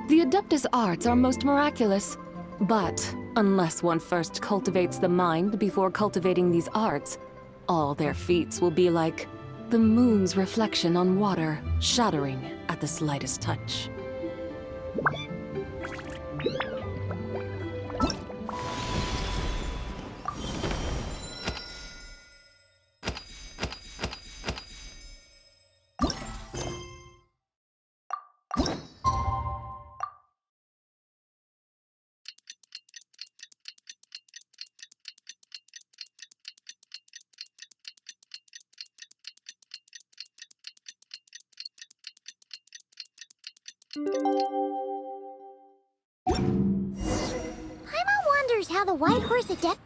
The Adeptus arts are most miraculous. But unless one first cultivates the mind before cultivating these arts, all their feats will be like the moon's reflection on water, shattering at the slightest touch. Paimon wonders how the White Horse Adept...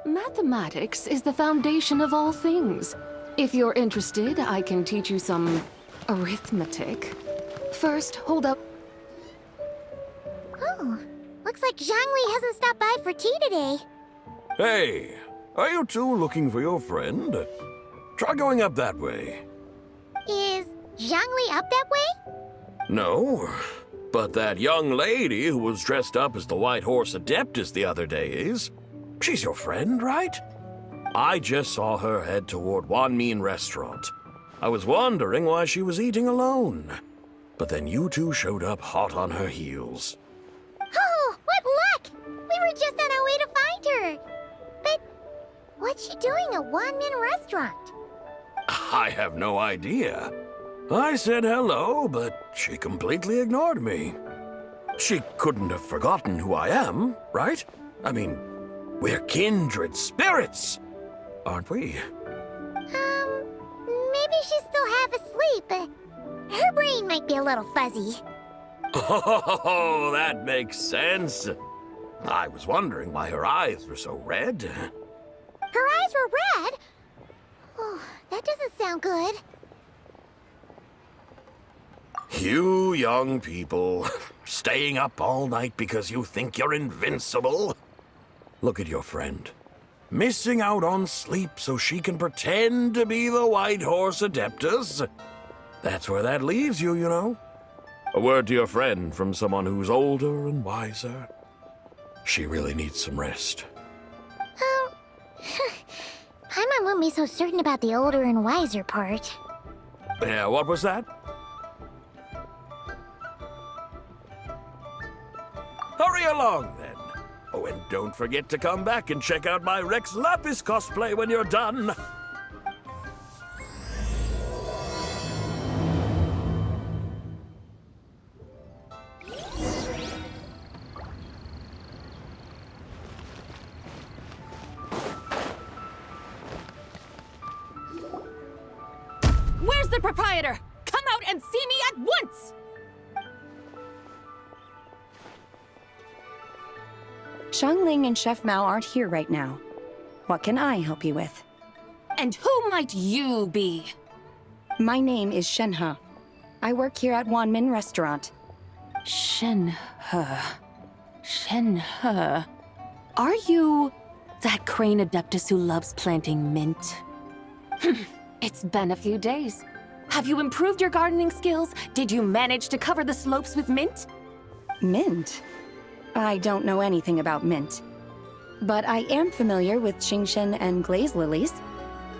Mathematics is the foundation of all things. If you're interested, I can teach you some arithmetic. First, hold up. Oh, looks like Zhangli hasn't stopped by for tea today. Hey, are you two looking for your friend? Try going up that way. Is Zhangli up that way? No, but that young lady who was dressed up as the White Horse Adeptus the other day is. She's your friend, right? I just saw her head toward Wanmin Restaurant. I was wondering why she was eating alone. But then you two showed up hot on her heels. Oh, what luck! We were just on our way to find her. But what's she doing at Wanmin Restaurant? I have no idea. I said hello, but she completely ignored me. She couldn't have forgotten who I am, right? I mean, we're kindred spirits, aren't we? Maybe she's still half asleep. Her brain might be a little fuzzy. Oh, that makes sense. I was wondering why her eyes were so red. Her eyes were red? Oh, that doesn't sound good. You young people, staying up all night because you think you're invincible. Look at your friend. Missing out on sleep so she can pretend to be the White Horse Adeptus. That's where that leaves you, you know. A word to your friend from someone who's older and wiser. She really needs some rest. Oh, Paimon won't be so certain about the older and wiser part. Yeah, what was that? Hurry along, then. Oh, and don't forget to come back and check out my Rex Lapis cosplay when you're done. Where's the proprietor? Come out and see me at once! Xiangling and Chef Mao aren't here right now. What can I help you with? And who might you be? My name is Shenhe. I work here at Wanmin Restaurant. Shenhe. Shenhe. Are you that crane adeptus who loves planting mint? It's been a few days. Have you improved your gardening skills? Did you manage to cover the slopes with mint? Mint? I don't know anything about mint. But I am familiar with Qingshen and glaze lilies.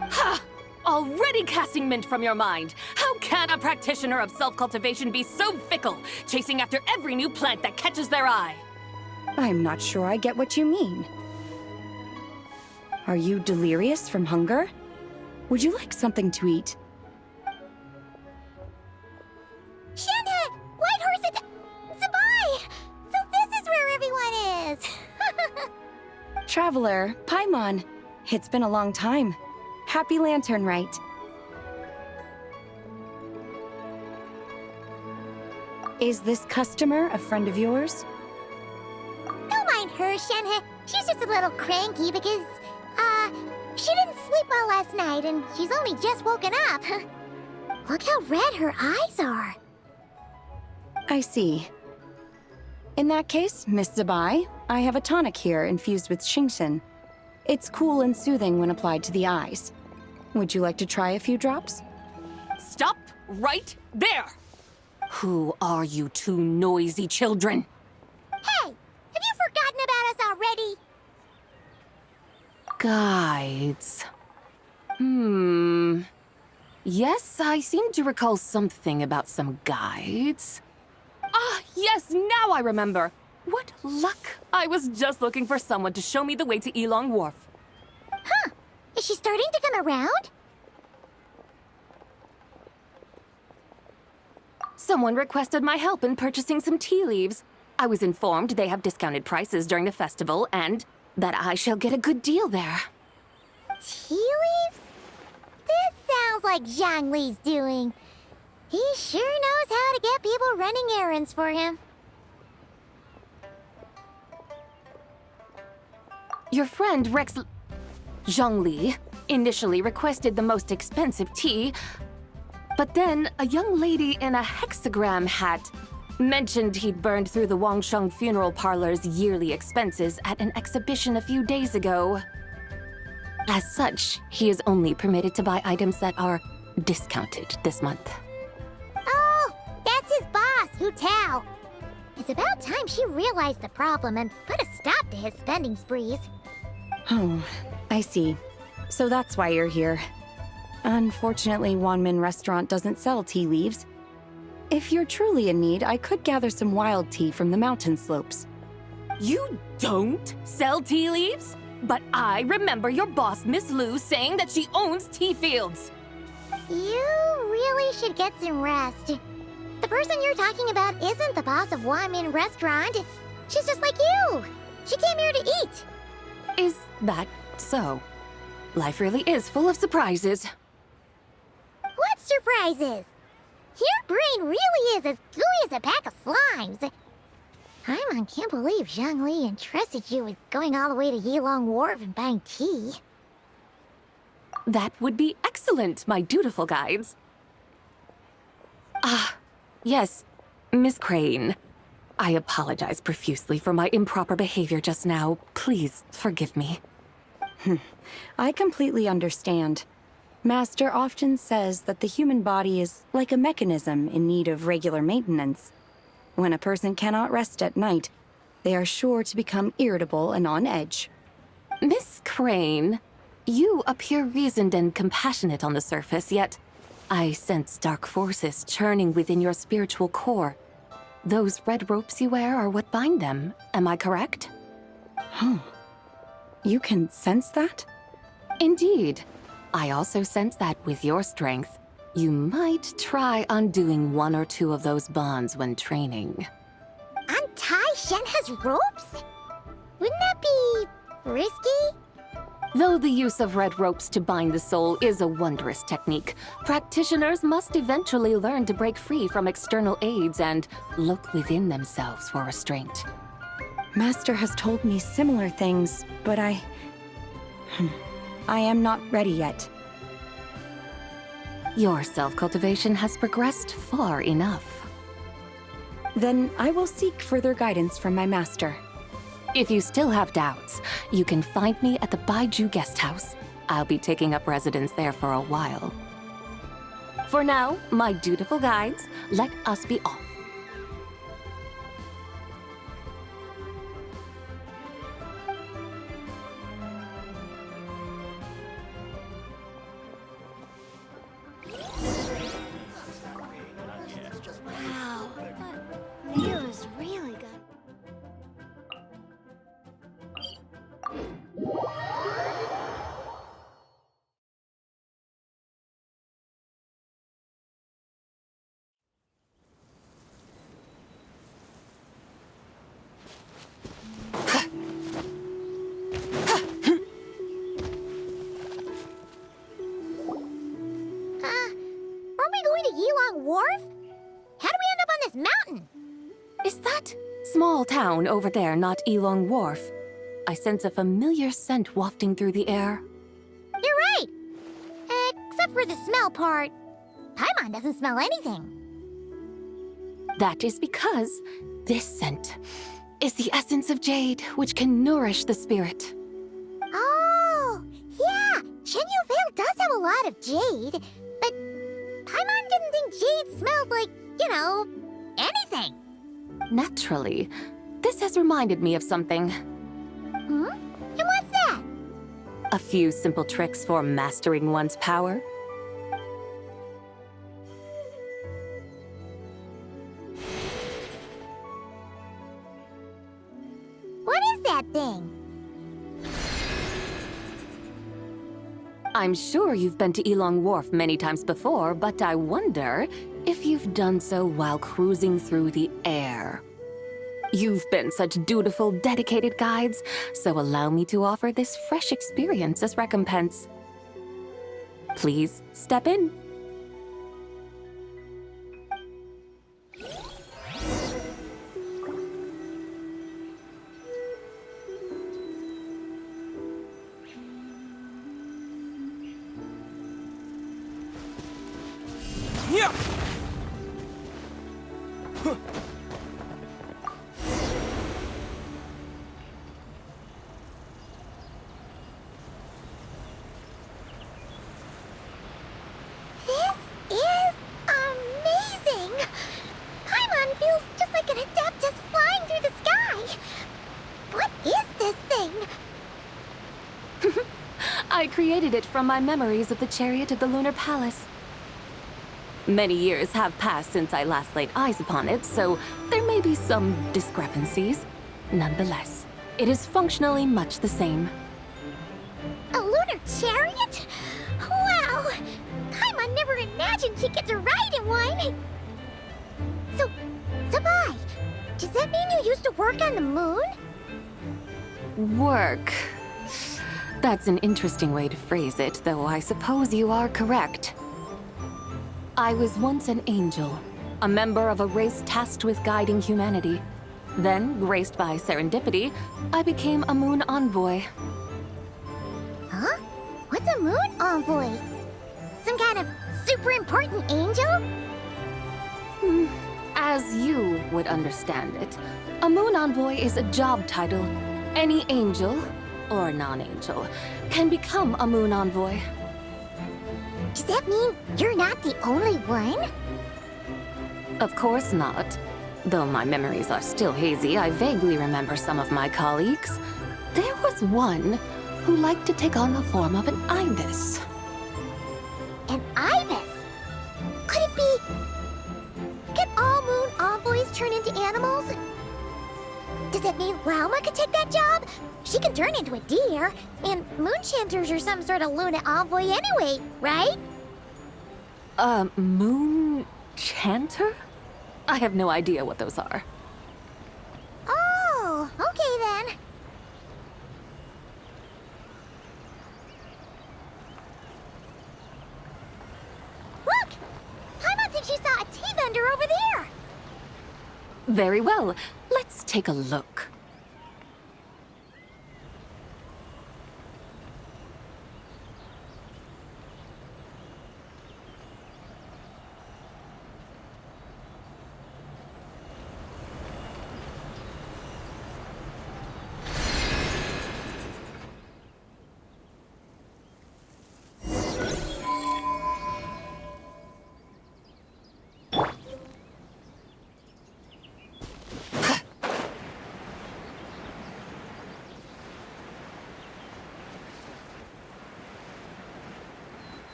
Ha! Already casting mint from your mind. How can a practitioner of self-cultivation be so fickle, chasing after every new plant that catches their eye? I'm not sure I get what you mean. Are you delirious from hunger? Would you like something to eat? Shenhe! White Horse Zibai! So this is where everyone is! Traveler, Paimon. It's been a long time. Happy Lantern Rite. Is this customer a friend of yours? Don't mind her, Shenhe. She's just a little cranky because, she didn't sleep well last night and she's only just woken up. Look how red her eyes are. I see. In that case, Miss Zibai, I have a tonic here infused with Qingshen. It's cool and soothing when applied to the eyes. Would you like to try a few drops? Stop right there! Who are you two noisy children? Hey, have you forgotten about us already? Guides. Yes, I seem to recall something about some guides. Ah, yes, now I remember. What luck! I was just looking for someone to show me the way to Elong Wharf. Huh. Is she starting to come around? Someone requested my help in purchasing some tea leaves. I was informed they have discounted prices during the festival and that I shall get a good deal there. Tea leaves? This sounds like Zhongli's doing. He sure knows how to get people running errands for him. Your friend Rex Zhongli initially requested the most expensive tea, but then a young lady in a hexagram hat mentioned he'd burned through the Wangsheng funeral parlor's yearly expenses at an exhibition a few days ago. As such, he is only permitted to buy items that are discounted this month. Oh, that's his boss, Hu Tao. It's about time she realized the problem and put a stop to his spending sprees. Oh, I see. So that's why you're here. Unfortunately, Wanmin Restaurant doesn't sell tea leaves. If you're truly in need, I could gather some wild tea from the mountain slopes. You don't sell tea leaves? But I remember your boss, Miss Liu, saying that she owns tea fields. You really should get some rest. The person you're talking about isn't the boss of Wanmin Restaurant. She's just like you. She came here to eat. Is that so? Life really is full of surprises. What surprises? Your brain really is as gooey as a pack of slimes. I can't believe Zhongli entrusted you with going all the way to Yilong Wharf and buying tea. That would be excellent, my dutiful guides. Ah, yes, Miss Crane. I apologize profusely for my improper behavior just now. Please forgive me. I completely understand. Master often says that the human body is like a mechanism in need of regular maintenance. When a person cannot rest at night, they are sure to become irritable and on edge. Miss Crane, you appear reasoned and compassionate on the surface, yet I sense dark forces churning within your spiritual core. Those red ropes you wear are what bind them, am I correct? You can sense that? Indeed. I also sense that with your strength, you might try undoing one or two of those bonds when training. Untie Shenhe's ropes? Wouldn't that be risky? Though the use of red ropes to bind the soul is a wondrous technique, practitioners must eventually learn to break free from external aids and look within themselves for restraint. Master has told me similar things, but I am not ready yet. Your self-cultivation has progressed far enough. Then I will seek further guidance from my master. If you still have doubts, you can find me at the Baiju Guest House. I'll be taking up residence there for a while. For now, my dutiful guides, let us be off. Wow, that view is really good. Aren't we going to Yilong Wharf? How do we end up on this mountain? Is that small town over there not Elong Wharf? I sense a familiar scent wafting through the air. You're right. Except for the smell part. Paimon doesn't smell anything. That is because this scent is the essence of jade, which can nourish the spirit. Oh, a lot of jade, but Paimon didn't think jade smelled like, anything. Naturally. This has reminded me of something. Hmm? And what's that? A few simple tricks for mastering one's power. What is that thing? I'm sure you've been to Elong Wharf many times before, but I wonder if you've done so while cruising through the air. You've been such dutiful, dedicated guides, so allow me to offer this fresh experience as recompense. Please step in. Yeah! This is amazing! Paimon feels just like an Adeptus flying through the sky. What is this thing? I created it from my memories of the chariot of the Lunar Palace. Many years have passed since I last laid eyes upon it, so there may be some discrepancies. Nonetheless, it is functionally much the same. A lunar chariot? Wow! Paimon never imagined she'd get to ride in one! So, Zibai, does that mean you used to work on the moon? Work. That's an interesting way to phrase it, though I suppose you are correct. I was once an angel, a member of a race tasked with guiding humanity. Then, graced by serendipity, I became a moon envoy. Huh? What's a moon envoy? Some kind of super important angel? As you would understand it, a moon envoy is a job title. Any angel, or non-angel, can become a moon envoy. Does that mean you're not the only one? Of course not. Though my memories are still hazy, I vaguely remember some of my colleagues. There was one who liked to take on the form of an ibis. An ibis? Could it be... Can all moon envoys turn into animals? Does that mean Lauma could take that job? She can turn into a deer, and moon chanters are some sort of Luna envoy anyway, right? Moon chanter? I have no idea what those are. Oh, okay then. Look! Paimon thinks she saw a tea vendor over there! Very well. Let's take a look.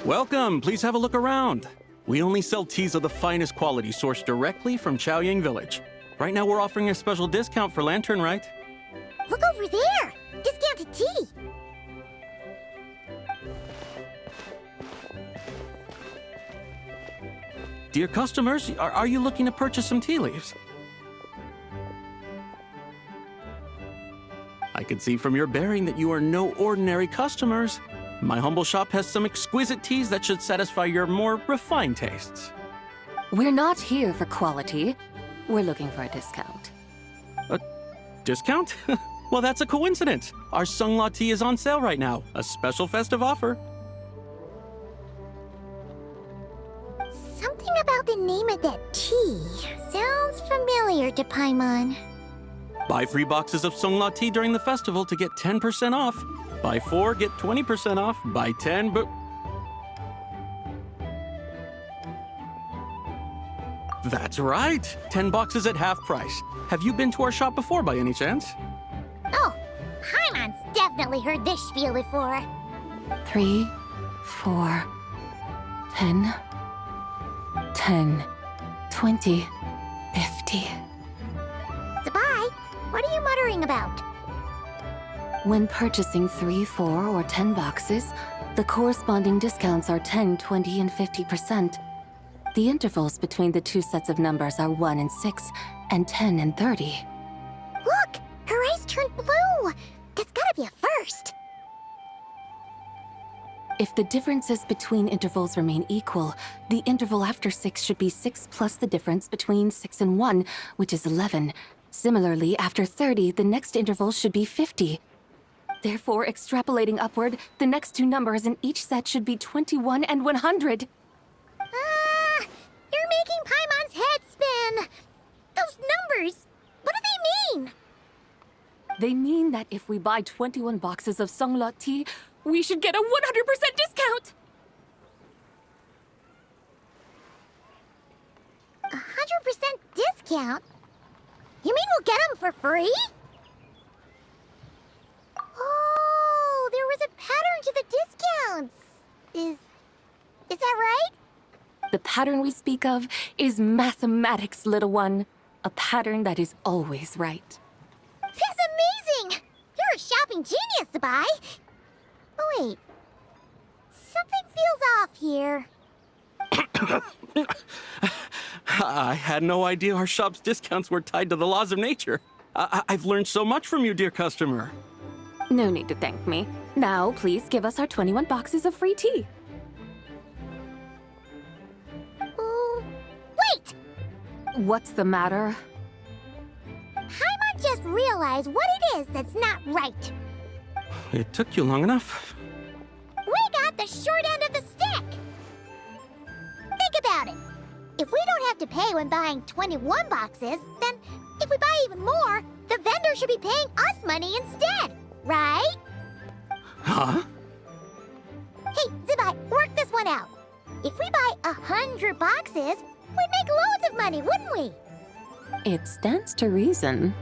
Welcome, please have a look around. We only sell teas of the finest quality sourced directly from Chaoyang Village. Right now we're offering a special discount for Lantern Rite. Look over there! Discounted tea! Dear customers, are you looking to purchase some tea leaves? I can see from your bearing that you are no ordinary customers. My humble shop has some exquisite teas that should satisfy your more refined tastes. We're not here for quality. We're looking for a discount. A discount? Well, that's a coincidence. Our Sunglaw tea is on sale right now. A special festive offer. Something about the name of that tea sounds familiar to Paimon. Buy 3 boxes of Songla tea during the festival to get 10% off. Buy 4, get 20% off. Buy 10, but... That's right! 10 boxes at half price. Have you been to our shop before by any chance? Oh, Paimon's definitely heard this spiel before. 3, 4, 10, 10, 20, 50. Zibai, what are you muttering about? When purchasing 3, 4, or 10 boxes, the corresponding discounts are 10, 20, and 50%. The intervals between the two sets of numbers are 1 and 6, and 10 and 30. Look! Her eyes turned blue! That's gotta be a first! If the differences between intervals remain equal, the interval after 6 should be 6 plus the difference between 6 and 1, which is 11. Similarly, after 30, the next interval should be 50. Therefore, extrapolating upward, the next two numbers in each set should be 21 and 100. You're making Paimon's head spin! Those numbers, what do they mean? They mean that if we buy 21 boxes of Songla tea, we should get a 100% discount! 100% discount? You mean we'll get them for free? Oh, there was a pattern to the discounts. Is that right? The pattern we speak of is mathematics, little one. A pattern that is always right. That's amazing! You're a shopping genius, Zibai. Oh, wait. Something feels off here. I had no idea our shop's discounts were tied to the laws of nature. I've learned so much from you, dear customer. No need to thank me. Now, please give us our 21 boxes of free tea. Wait! What's the matter? Paimon just realized what it is that's not right. It took you long enough. We got the short end of the stick! Think about it. If we don't have to pay when buying 21 boxes, then if we buy even more, the vendor should be paying us money instead, right? Huh? Hey, Zibai, work this one out. If we buy 100 boxes, we'd make loads of money, wouldn't we? It stands to reason.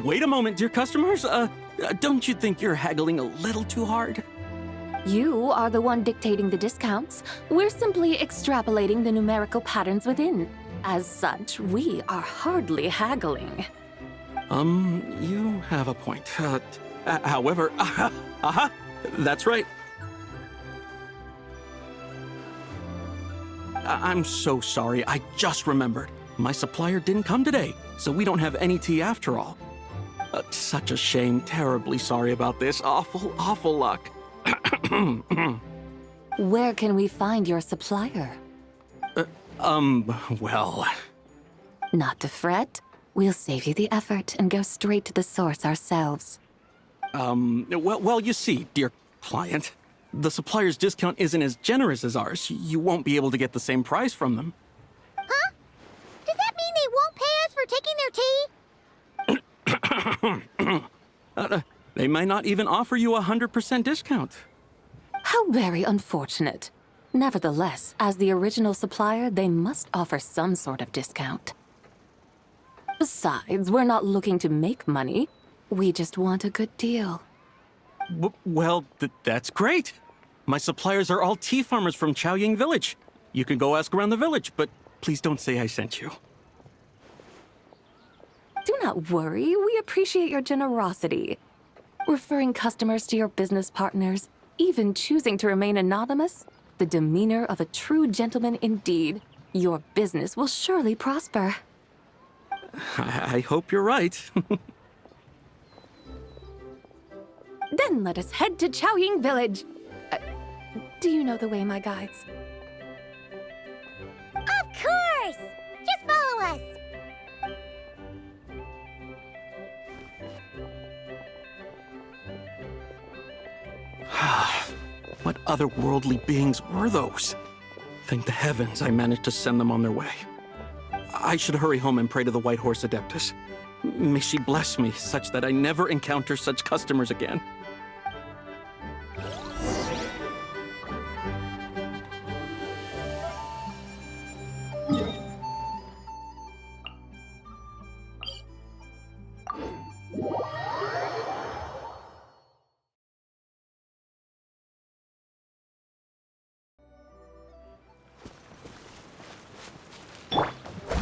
Wait a moment, dear customers. Don't you think you're haggling a little too hard? You are the one dictating the discounts. We're simply extrapolating the numerical patterns within. As such, we are hardly haggling. You have a point. However, that's right. I'm so sorry. I just remembered. My supplier didn't come today, so we don't have any tea after all. Such a shame. Terribly sorry about this. Awful luck. Where can we find your supplier? Well... Not to fret. We'll save you the effort and go straight to the source ourselves. Well, you see, dear client, the supplier's discount isn't as generous as ours. You won't be able to get the same price from them. Huh? Does that mean they won't pay us for taking their tea? They might not even offer you a 100% discount. How very unfortunate. Nevertheless, as the original supplier, they must offer some sort of discount. Besides, we're not looking to make money. We just want a good deal. Well, that's great. My suppliers are all tea farmers from Chaoying Village. You can go ask around the village, but please don't say I sent you. Do not worry, we appreciate your generosity. Referring customers to your business partners, even choosing to remain anonymous, the demeanor of a true gentleman indeed. Your business will surely prosper. I hope you're right. Then let us head to Chaoying Village. Do you know the way, my guides? Of course! Just follow us! What otherworldly beings were those? Thank the heavens I managed to send them on their way. I should hurry home and pray to the White Horse Adeptus. May she bless me such that I never encounter such customers again.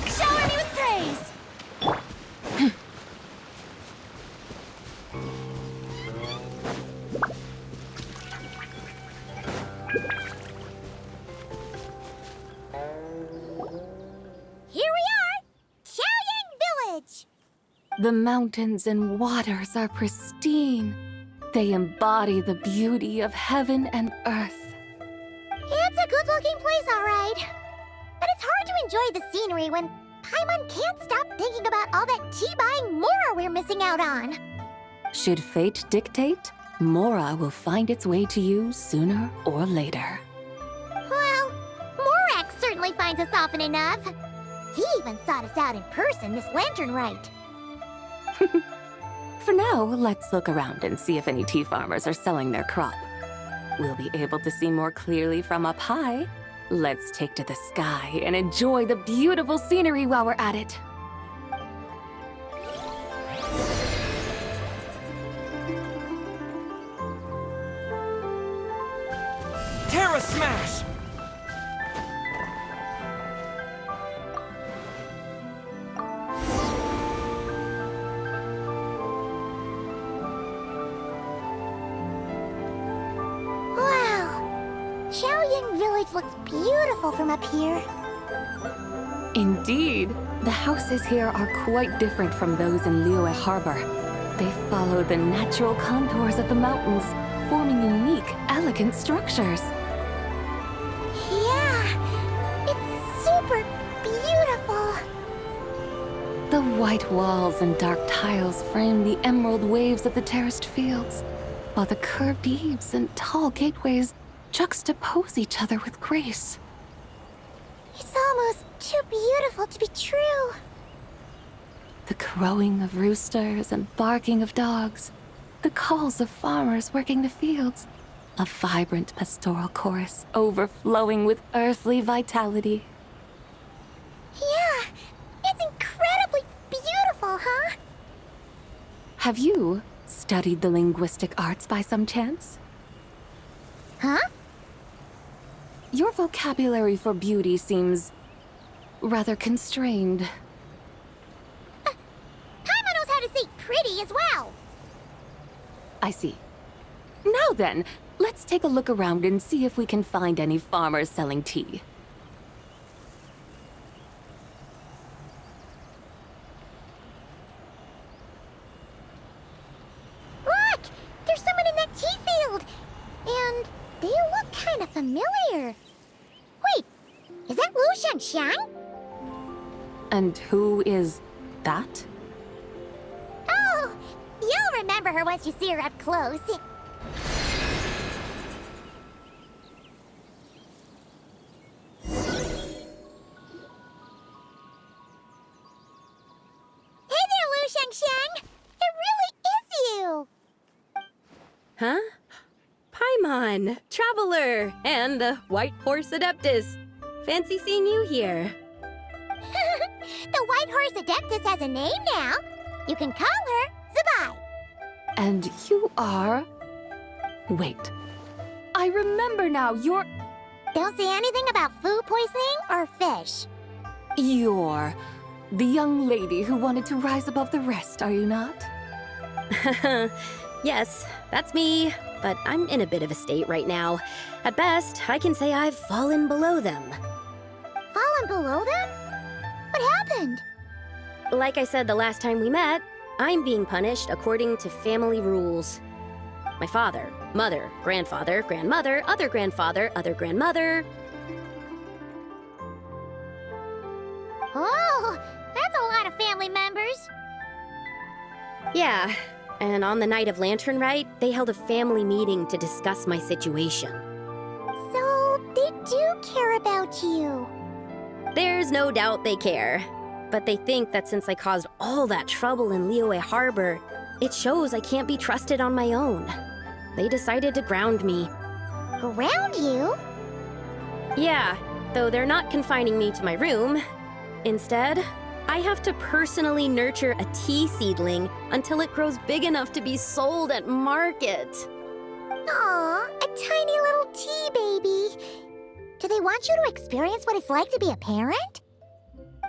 Shower me with praise! Here we are! Xiaoyang Village! The mountains and waters are pristine. They embody the beauty of heaven and earth. It's a good-looking place, all right. But it's hard to enjoy the scenery when Paimon can't stop thinking about all that tea-buying Mora we're missing out on. Should fate dictate, Mora will find its way to you sooner or later. Well, Morak certainly finds us often enough. He even sought us out in person this Lantern Rite. For now, let's look around and see if any tea farmers are selling their crop. We'll be able to see more clearly from up high. Let's take to the sky and enjoy the beautiful scenery while we're at it. Terra Smash! Wow! Xiaoyang Village looks beautiful from up here. Indeed, the houses here are quite different from those in Liyue Harbor. They follow the natural contours of the mountains, forming unique, elegant structures. Yeah, it's super beautiful. The white walls and dark tiles frame the emerald waves of the terraced fields, while the curved eaves and tall gateways juxtapose each other with grace. It's almost too beautiful to be true. The crowing of roosters and barking of dogs, the calls of farmers working the fields, a vibrant pastoral chorus overflowing with earthly vitality. Yeah, it's incredibly beautiful, huh? Have you studied the linguistic arts by some chance? Huh? Your vocabulary for beauty seems rather constrained. Paimon knows how to say pretty as well. I see. Now then, let's take a look around and see if we can find any farmers selling tea. Look! There's someone in that tea field! And they look kind of familiar. Wait, is that Wu Shanxiang? And who is that? Oh, you'll remember her once you see her up close. Hey there, Wu Shanxiang! It really is you! Huh? Paimon, Traveler, and the White Horse Adeptus. Fancy seeing you here. The White Horse Adeptus has a name now. You can call her Zibai. And you are... Wait. I remember now, you're Don't say anything about food poisoning or fish. the young lady who wanted to rise above the rest, are you not? Yes, that's me, but I'm in a bit of a state right now. At best, I can say I've fallen below them. Fallen below them? What happened? Like I said the last time we met, I'm being punished according to family rules. My father, mother, grandfather, grandmother, other grandfather, other grandmother. Oh, that's a lot of family members. Yeah, and on the night of Lantern Rite, they held a family meeting to discuss my situation. So, they do care about you. There's no doubt they care. But they think that since I caused all that trouble in Liyue Harbor, it shows I can't be trusted on my own. They decided to ground me. Ground you? Yeah, though they're not confining me to my room. Instead, I have to personally nurture a tea seedling until it grows big enough to be sold at market. Aw, a tiny little tea baby. Do they want you to experience what it's like to be a parent?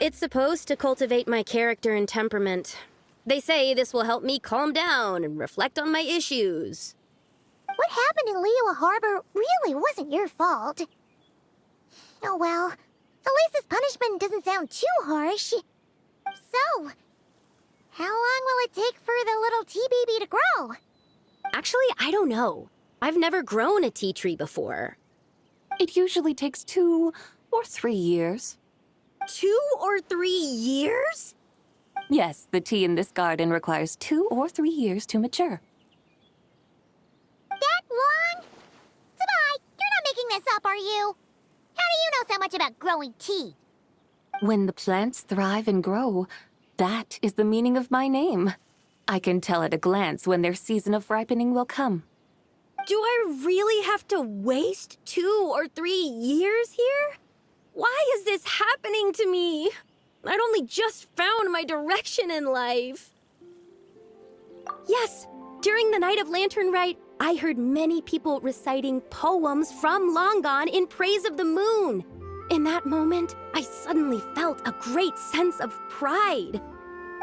It's supposed to cultivate my character and temperament. They say this will help me calm down and reflect on my issues. What happened in Liyue Harbor really wasn't your fault. Oh well, at least this punishment doesn't sound too harsh. So, how long will it take for the little tea baby to grow? Actually, I don't know. I've never grown a tea tree before. It usually takes 2 or 3 years. 2 or 3 years? Yes, the tea in this garden requires 2 or 3 years to mature. That long? Zibai, you're not making this up, are you? How do you know so much about growing tea? When the plants thrive and grow, that is the meaning of my name. I can tell at a glance when their season of ripening will come. Do I really have to waste 2 or 3 years here? Why is this happening to me? I'd only just found my direction in life. Yes, during the night of Lantern Rite, I heard many people reciting poems from long gone in praise of the moon. In that moment, I suddenly felt a great sense of pride.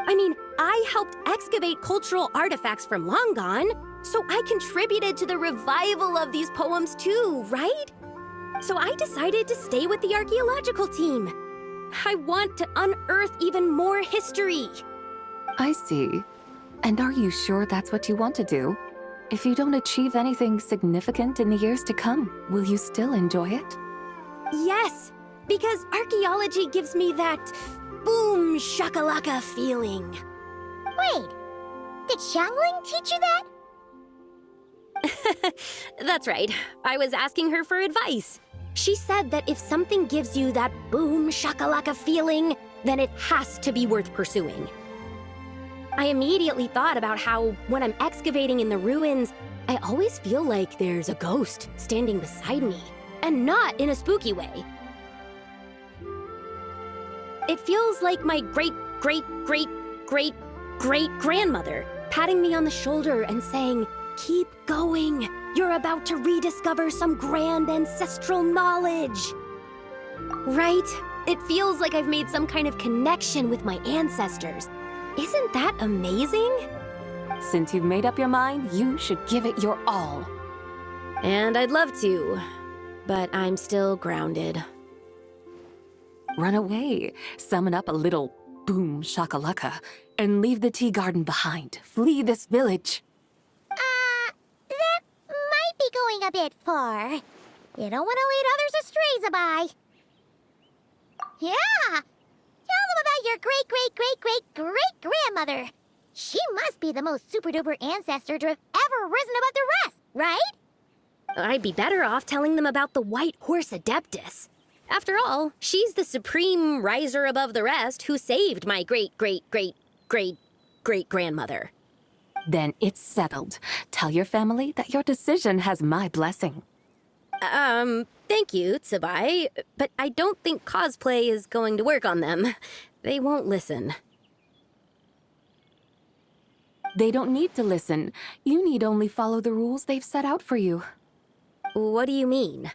I mean, I helped excavate cultural artifacts from long gone, so I contributed to the revival of these poems too, right? So I decided to stay with the archaeological team. I want to unearth even more history. I see. And are you sure that's what you want to do? If you don't achieve anything significant in the years to come, will you still enjoy it? Yes, because archaeology gives me that boom shakalaka feeling. Wait, did Xiangling teach you that? That's right. I was asking her for advice. She said that if something gives you that boom shakalaka feeling, then it has to be worth pursuing. I immediately thought about how, when I'm excavating in the ruins, I always feel like there's a ghost standing beside me, and not in a spooky way. It feels like my great-great-great-great-great-grandmother patting me on the shoulder and saying, "Keep going. You're about to rediscover some grand ancestral knowledge." Right? It feels like I've made some kind of connection with my ancestors. Isn't that amazing? Since you've made up your mind, you should give it your all. And I'd love to, but I'm still grounded. Run away, summon up a little boom shakalaka, and leave the tea garden behind. Flee this village. That might be going a bit far. You don't want to lead others astray, Zibai. Yeah! Tell them about your great-great-great-great-great-grandmother. She must be the most super-duper ancestor to have ever risen above the rest, right? I'd be better off telling them about the White Horse Adeptus. After all, she's the supreme riser above the rest who saved my great-great-great-great-great-grandmother. Then it's settled. Tell your family that your decision has my blessing. Thank you, Zibai, but I don't think cosplay is going to work on them. They won't listen. They don't need to listen. You need only follow the rules they've set out for you. What do you mean?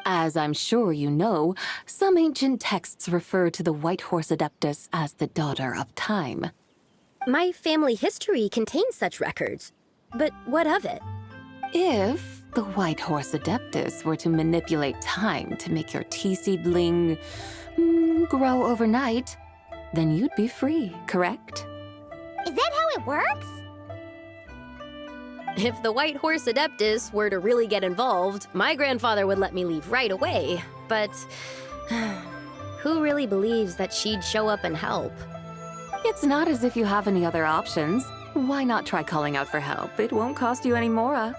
As I'm sure you know, some ancient texts refer to the White Horse Adeptus as the Daughter of Time. My family history contains such records. But what of it? If the White Horse Adeptus were to manipulate time to make your tea seedling grow overnight, then you'd be free, correct? Is that how it works? If the White Horse Adeptus were to really get involved, my grandfather would let me leave right away. But who really believes that she'd show up and help? It's not as if you have any other options. Why not try calling out for help? It won't cost you any more.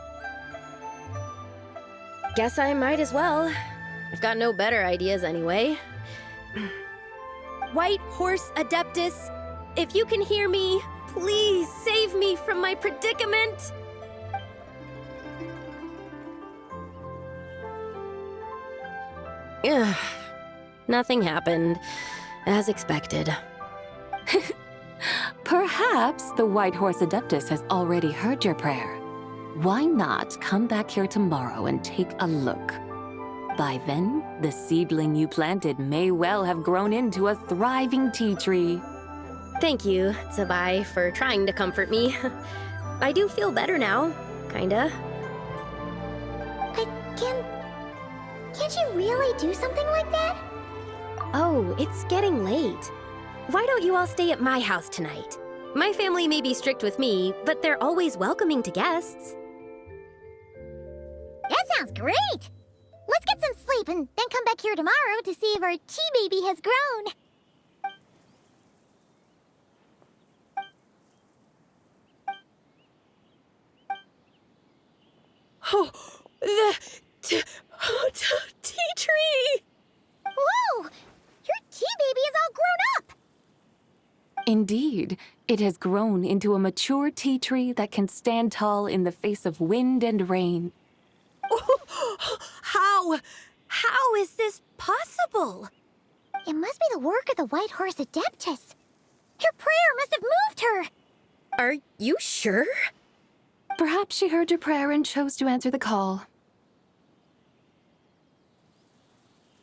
Guess I might as well. I've got no better ideas anyway. White Horse Adeptus, if you can hear me, please save me from my predicament. Ugh. Nothing happened, as expected. Perhaps the White Horse Adeptus has already heard your prayer. Why not come back here tomorrow and take a look? By then, the seedling you planted may well have grown into a thriving tea tree. Thank you, Zibai, for trying to comfort me. I do feel better now, kinda. But can't you really do something like that? Oh, it's getting late. Why don't you all stay at my house tonight? My family may be strict with me, but they're always welcoming to guests. That sounds great! Let's get some sleep and then come back here tomorrow to see if our tea baby has grown. Oh, the tea tree! Whoa! Your tea baby is all grown up! Indeed, it has grown into a mature tea tree that can stand tall in the face of wind and rain. How is this possible? It must be the work of the White Horse Adeptus. Her prayer must have moved her. Are you sure? Perhaps she heard your prayer and chose to answer the call.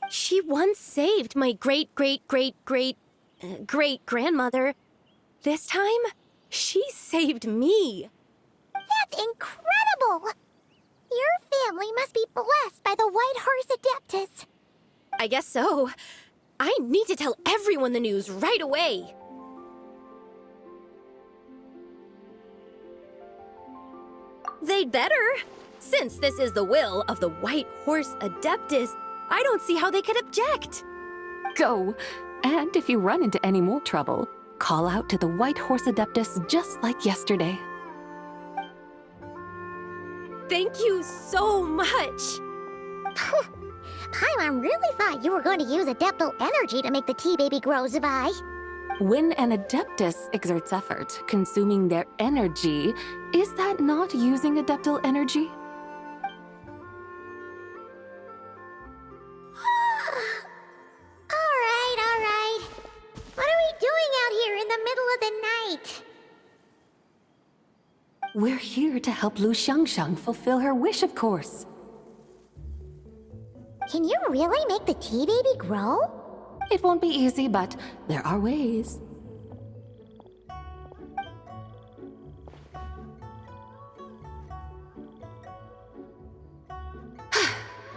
She once saved my great-great-great-great-great-grandmother. This time, she saved me. That's incredible! Your family must be blessed by the White Horse Adeptus. I guess so. I need to tell everyone the news right away. They'd better. Since this is the will of the White Horse Adeptus, I don't see how they could object. Go! And if you run into any more trouble, call out to the White Horse Adeptus just like yesterday. Thank you so much. Paimon really thought you were going to use Adeptal energy to make the tea baby grow, Zibai. When an Adeptus exerts effort, consuming their energy, is that not using Adeptal energy? All right. What are we doing out here in the middle of the night? We're here to help Lu Xiangxiang fulfill her wish, of course. Can you really make the tea baby grow? It won't be easy, but there are ways.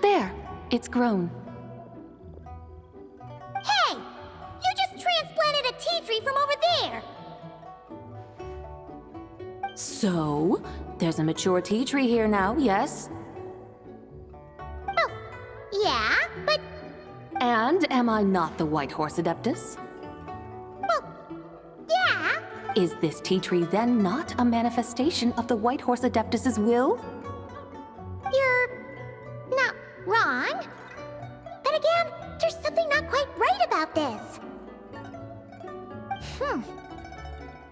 There, it's grown. Hey! You just transplanted a tea tree from over there! So, there's a mature tea tree here now, yes? Oh, yeah, but... And am I not the White Horse Adeptus? Well, yeah. Is this tea tree then not a manifestation of the White Horse Adeptus's will? You're... not wrong. Then again, there's something not quite right about this.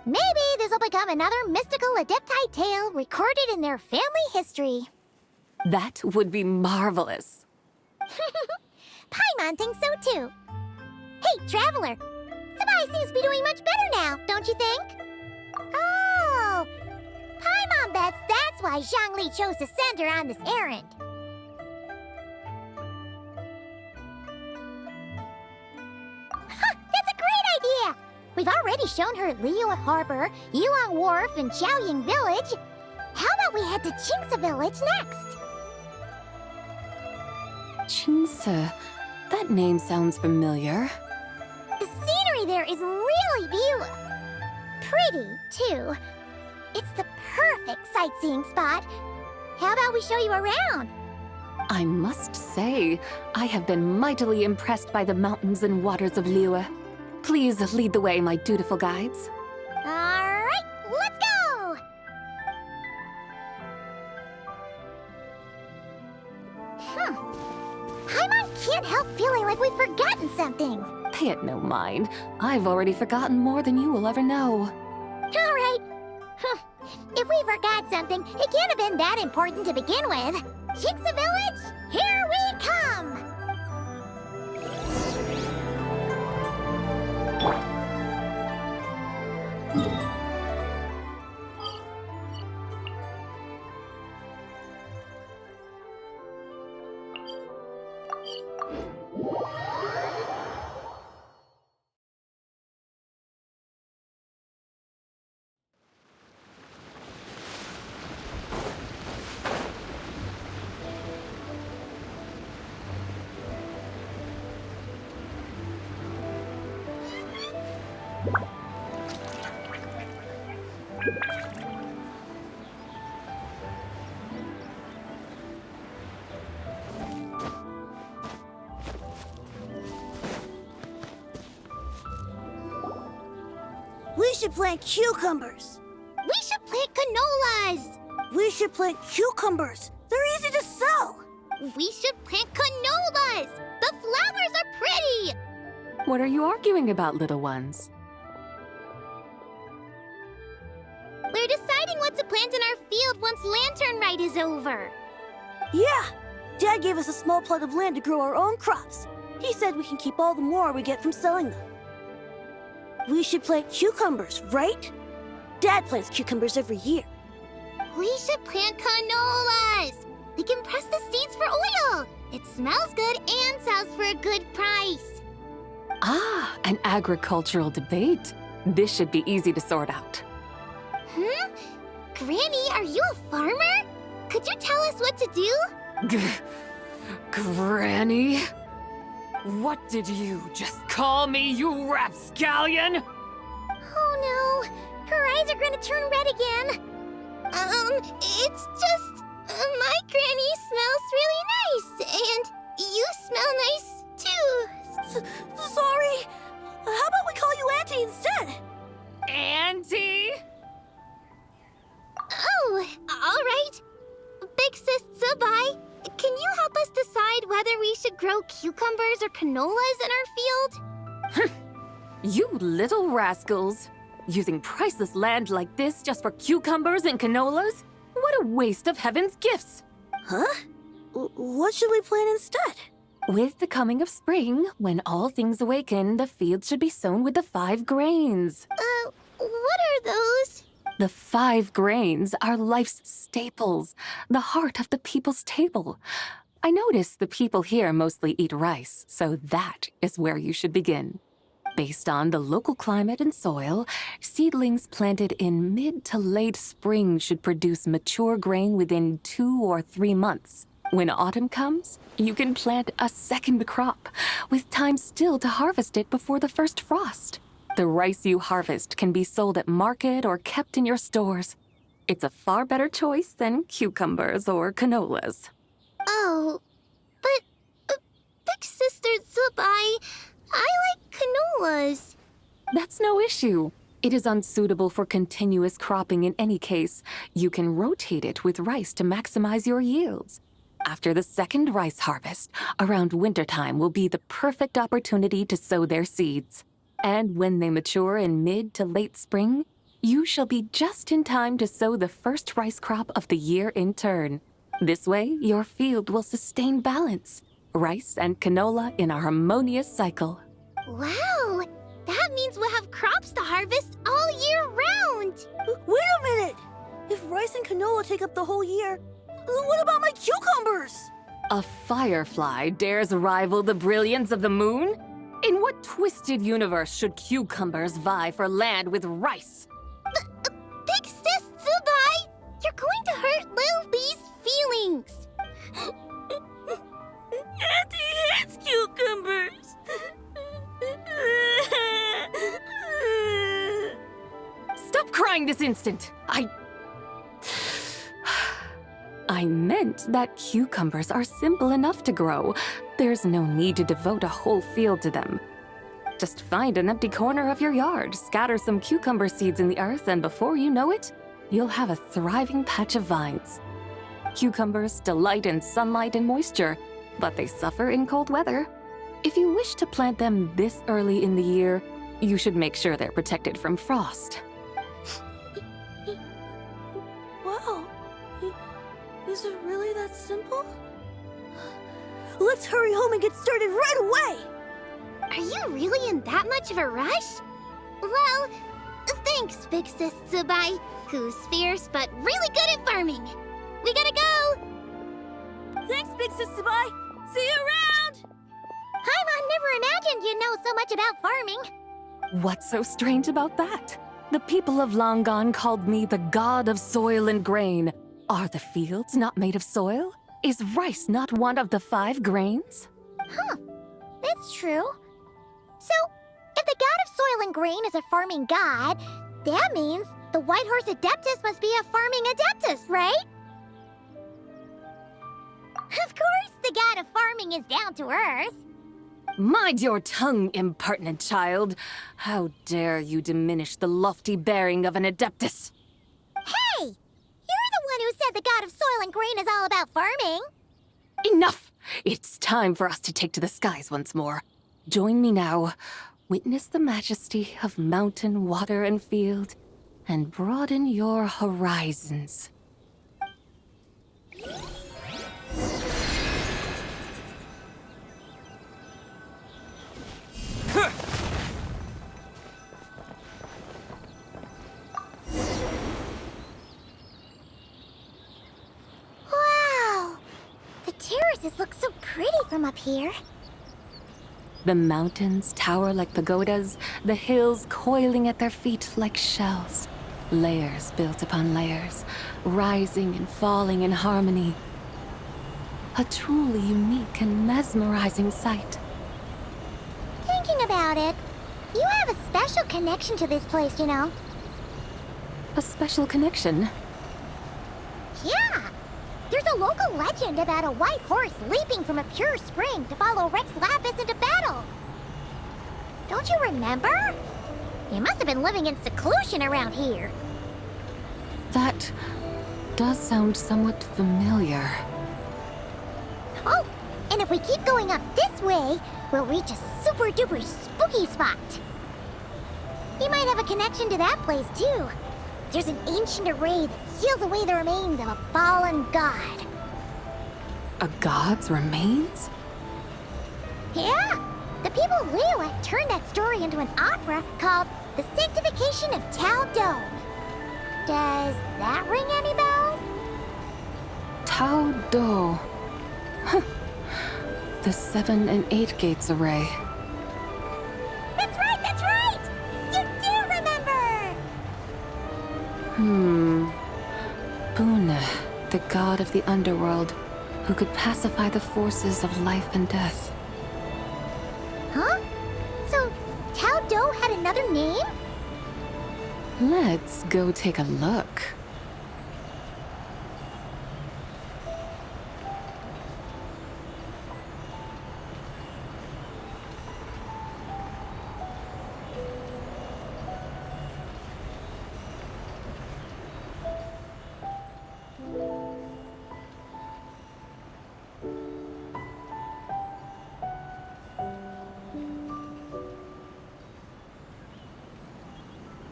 Maybe this will become another mystical Adepti tale recorded in their family history. That would be marvelous. Paimon thinks so too. Hey, Traveler! Zibai seems to be doing much better now, don't you think? Oh! Paimon bets that's why Zhongli chose to send her on this errand. That's a great idea! We've already shown her Liyue Harbor, Yulong Wharf, and Xiaoying Village. How about we head to Qingce Village next? Qingce. That name sounds familiar. The scenery there is really beautiful. Pretty, too. It's the perfect sightseeing spot. How about we show you around? I must say, I have been mightily impressed by the mountains and waters of Liyue. Please lead the way, my dutiful guides. All right, let's go! Paimon can't help feeling like we've forgotten something. quiet, no mind. I've already forgotten more than you will ever know. All right. If we forgot something, it can't have been that important to begin with. Jinxa Village, here we come! We should plant cucumbers. We should plant canolas! We should plant cucumbers. They're easy to sell. We should plant canolas! The flowers are pretty! What are you arguing about, little ones? We're deciding what to plant in our field once Lantern Rite is over. Yeah. Dad gave us a small plot of land to grow our own crops. He said we can keep all the more we get from selling them. We should plant cucumbers, right? Dad plants cucumbers every year. We should plant canolas! We can press the seeds for oil! It smells good and sells for a good price. Ah, an agricultural debate. This should be easy to sort out. Granny, are you a farmer? Could you tell us what to do? Granny? What did you just call me, you rapscallion? Oh no, her eyes are gonna turn red again. It's just, my granny smells really nice, and you smell nice too. Sorry. How about we call you Auntie instead? Auntie? Oh, all right. Big Sis Zibai, can you help us decide whether we should grow cucumbers or canolas in our field? You little rascals. Using priceless land like this just for cucumbers and canolas? What a waste of heaven's gifts! Huh? What should we plant instead? With the coming of spring, when all things awaken, the fields should be sown with the 5 grains. What are those? The 5 grains are life's staples, the heart of the people's table. I notice the people here mostly eat rice, so that is where you should begin. Based on the local climate and soil, seedlings planted in mid to late spring should produce mature grain within 2 or 3 months. When autumn comes, you can plant a second crop, with time still to harvest it before the first frost. The rice you harvest can be sold at market or kept in your stores. It's a far better choice than cucumbers or canolas. Oh, but Big Sister Zibai, I like canolas. That's no issue. It is unsuitable for continuous cropping in any case. You can rotate it with rice to maximize your yields. After the second rice harvest, around wintertime will be the perfect opportunity to sow their seeds. And when they mature in mid to late spring, you shall be just in time to sow the first rice crop of the year in turn. This way, your field will sustain balance. Rice and canola in a harmonious cycle. Wow, that means we'll have crops to harvest all year round. Wait a minute! If rice and canola take up the whole year, what about my cucumbers? A firefly dares rival the brilliance of the moon? In what twisted universe should cucumbers vie for land with rice? Big Sis Zibai, you're going to hurt Lil Lee's feelings. Auntie hates cucumbers. Stop crying this instant! I meant that cucumbers are simple enough to grow. There's no need to devote a whole field to them. Just find an empty corner of your yard, scatter some cucumber seeds in the earth, and before you know it, you'll have a thriving patch of vines. Cucumbers delight in sunlight and moisture, but they suffer in cold weather. If you wish to plant them this early in the year, you should make sure they're protected from frost. Wow. Is it really that simple? Let's hurry home and get started right away! Are you really in that much of a rush? Well, thanks, Big Sis Zibai, who's fierce but really good at farming. We gotta go! Thanks, Big Sis Zibai! See you around! Paimon never imagined you'd know so much about farming. What's so strange about that? The people of Longon called me the god of soil and grain. Are the fields not made of soil? Is rice not one of the 5 grains? Huh, that's true. So, if the god of soil and grain is a farming god, that means the White Horse Adeptus must be a farming adeptus, right? Of course, the god of farming is down to earth. Mind your tongue, impertinent child. How dare you diminish the lofty bearing of an adeptus? Hey! You're the one who said the god of soil and grain is all about farming. Enough! It's time for us to take to the skies once more. Join me now. Witness the majesty of mountain, water, and field, and broaden your horizons. Wow! The terraces look so pretty from up here. The mountains tower like pagodas, the hills coiling at their feet like shells. Layers built upon layers, rising and falling in harmony. A truly unique and mesmerizing sight. Thinking about it, you have a special connection to this place, you know. A special connection. Yeah! There's a local legend about a white horse leaping from a pure spring to follow Rex Lapis into battle. Don't you remember? You must have been living in seclusion around here. That does sound somewhat familiar. Oh, and if we keep going up this way, we'll reach a super duper spooky spot. You might have a connection to that place too. There's an ancient array that seals away the remains of a fallen god. A god's remains? Yeah, the people of Liyue turned that story into an opera called The Sanctification of Tao Dome. Does that ring any bells? Tao Do. Huh. The 7 and 8 gates array. That's right, that's right! You do remember! Buna, the god of the underworld, who could pacify the forces of life and death. Huh? So, Tao Do had another name? Let's go take a look.